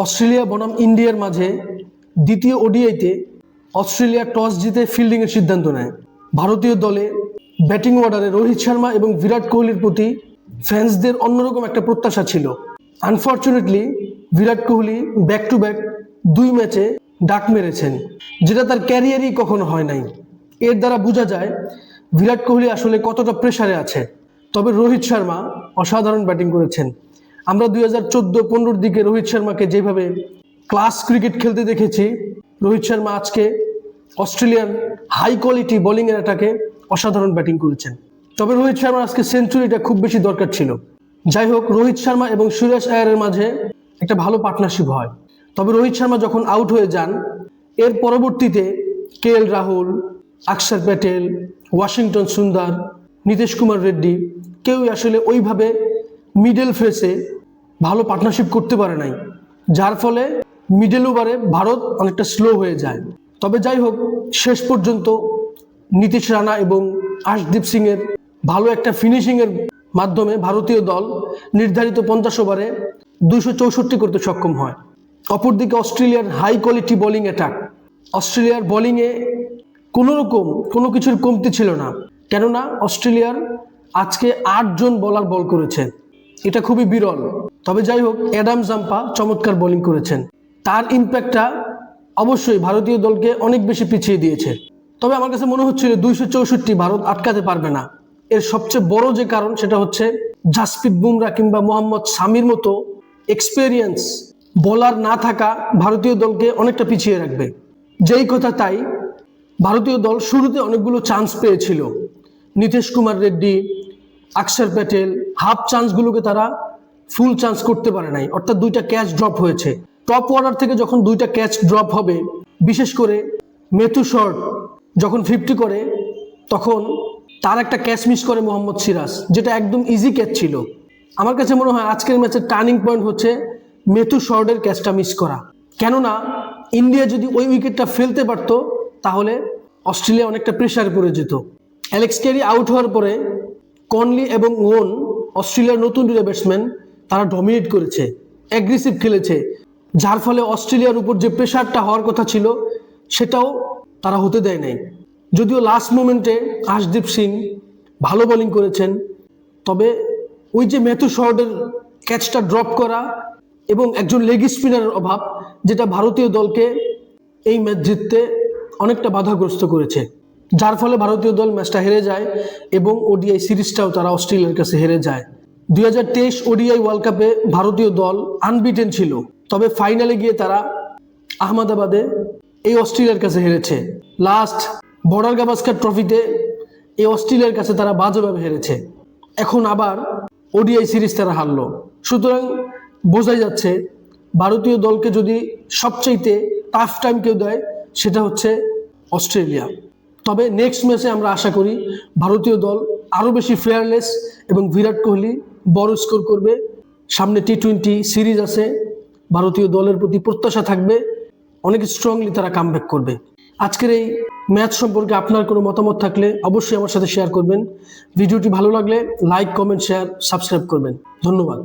Australia বনাম ইন্ডিয়ার মাঝে দ্বিতীয় ওডিআইতে অস্ট্রেলিয়া টস জিতে ফিল্ডিংয়ের সিদ্ধান্ত নেয়। ভারতীয় দলে ব্যাটিং অর্ডারে রোহিত শর্মা এবং বিরাট কোহলির প্রতি ফ্যান্সদের অন্যরকম একটা প্রত্যাশা ছিল। Unfortunately Virat Kohli back to back 2 ম্যাচে ডাক মেরেছেন, যেটা তার ক্যারিয়ারই কখনো হয় নাই। এর দ্বারা বোঝা যায় বিরাট কোহলি আসলে কতটা প্রেসারে আছে। তবে রোহিত শর্মা অসাধারণ ব্যাটিং করেছেন। আমরা 2014-15 দিকে রোহিত শর্মাকে যেভাবে ক্লাস ক্রিকেট খেলতে দেখেছি, রোহিত শর্মা আজকে অস্ট্রেলিয়ান হাই কোয়ালিটি বোলিংয়ের অ্যাটাকে অসাধারণ ব্যাটিং করেছেন। তবে রোহিত শর্মার আজকে সেঞ্চুরিটা খুব বেশি দরকার ছিল। যাই হোক, রোহিত শর্মা এবং শ্রেয়াস আয়ারের মাঝে একটা ভালো পার্টনারশিপ হয়। তবে রোহিত শর্মা যখন আউট হয়ে যান, এর পরবর্তীতে কেএল রাহুল, অক্ষর প্যাটেল, ওয়াশিংটন সুন্দর, নীতিশ কুমার রেড্ডি কেউই আসলে ওইভাবে মিডল ফেসে ভালো পার্টনারশিপ করতে পারে নাই, যার ফলে মিডল ওভারে ভারত অনেকটা স্লো হয়ে যায়। তবে যাই হোক, শেষ পর্যন্ত নীতিশ রানা এবং আশদীপ সিং এর ভালো একটা ফিনিশিংয়ের মাধ্যমে ভারতীয় দল নির্ধারিত 50 ওভারে 264 করতে সক্ষম হয়। অপরদিকে অস্ট্রেলিয়ার হাই কোয়ালিটি বোলিং অ্যাটাক, অস্ট্রেলিয়ার বোলিংয়ে কোনো কিছুর কমতি ছিল না, কেননা অস্ট্রেলিয়ার আজকে 8 জন বোলার বল করেছে, এটা খুবই বিরল। তবে যাই হোক, অ্যাডাম জাম্পা চমৎকার বোলিং করেছেন। তার ইম্প্যাক্টটা অবশ্যই ভারতীয় দলকে অনেক বেশি পিছিয়ে দিয়েছে। তবে আমার কাছে মনে হচ্ছিল 264 ভারত আটকাতে পারবে না। এর সবচেয়ে বড় যে কারণ সেটা হচ্ছে জাসপ্রীত বুমরা কিংবা মোহাম্মদ শামির মতো এক্সপেরিয়েন্স বোলার না থাকা ভারতীয় দলকে অনেকটা পিছিয়ে রাখবে। যেই কথা তাই, ভারতীয় দল শুরুতে অনেকগুলো চান্স পেয়েছিল। নীতিশ কুমার রেড্ডি, অক্ষর প্যাটেল হাফ চান্সগুলোকে তারা ফুল চান্স করতে পারে নাই, অর্থাৎ 2টা ক্যাচ ড্রপ হয়েছে। টপ অর্ডার থেকে যখন 2টা ক্যাচ ড্রপ হবে, বিশেষ করে মেথু শর্ট যখন 50 করে, তখন তার একটা ক্যাচ মিস করে মোহাম্মদ সিরাজ, যেটা একদম ইজি ক্যাচ ছিল। আমার কাছে মনে হয় আজকের ম্যাচের টার্নিং পয়েন্ট হচ্ছে মেথু শর্টের ক্যাচটা মিস করা। কেননা ইন্ডিয়া যদি ওই উইকেটটা ফেলতে পারতো, তাহলে অস্ট্রেলিয়া অনেকটা প্রেশারে পড়ে যেত। অ্যালেক্স ক্যারি আউট হওয়ার পরে কনলি এবং ওন, অস্ট্রেলিয়ার নতুন 2 ব্যাটসম্যান, তারা ডমিনেট করেছে, অ্যাগ্রেসিভ খেলেছে, যার ফলে অস্ট্রেলিয়ার উপর যে প্রেশারটা হওয়ার কথা ছিল সেটাও তারা হতে দেয় নাই। যদিও লাস্ট মোমেন্টে আশদীপ সিং ভালো বোলিং করেছেন, তবে ওই যে মেথু শর্টের ক্যাচটা ড্রপ করা এবং একজন লেগ স্পিনারের অভাব, যেটা ভারতীয় দলকে এই ম্যাচ জিততে অনেকটা বাধাগ্রস্ত করেছে, যার ফলে ভারতীয় দল ম্যাচটা হেরে যায় এবং ওডিআই সিরিজটাও তারা অস্ট্রেলিয়ার কাছে হেরে যায়। 2023 ওডিআই ওয়ার্ল্ড কাপে ভারতীয় দল আনবিটেন ছিল, তবে ফাইনালে গিয়ে তারা আহমেদাবাদে এই অস্ট্রেলিয়ার কাছে হেরেছে। লাস্ট বর্ডার গাভাস্কার ট্রফিতে এই অস্ট্রেলিয়ার কাছে তারা বাজেভাবে হেরেছে। এখন আবার ওডিআই সিরিজ তারা হারলো। সুতরাং বোঝাই যাচ্ছে ভারতীয় দলকে যদি সবচাইতে টাফ টাইম কেউ দেয়, সেটা হচ্ছে অস্ট্রেলিয়া। তবে নেক্সট ম্যাচে আমরা আশা করি ভারতীয় দল আরও বেশি ফেয়ারলেস এবং বিরাট কোহলি বড় স্কোর করবে। সামনে T20 সিরিজ আছে, ভারতীয় দলের প্রতি প্রত্যাশা থাকবে, অনেক স্ট্রংলি তারা কামব্যাক করবে। আজকের এই ম্যাচ সম্পর্কে আপনার কোনো মতামত থাকলে অবশ্যই আমার সাথে শেয়ার করবেন। ভিডিওটি ভালো লাগলে লাইক, কমেন্ট, শেয়ার, সাবস্ক্রাইব করবেন। ধন্যবাদ।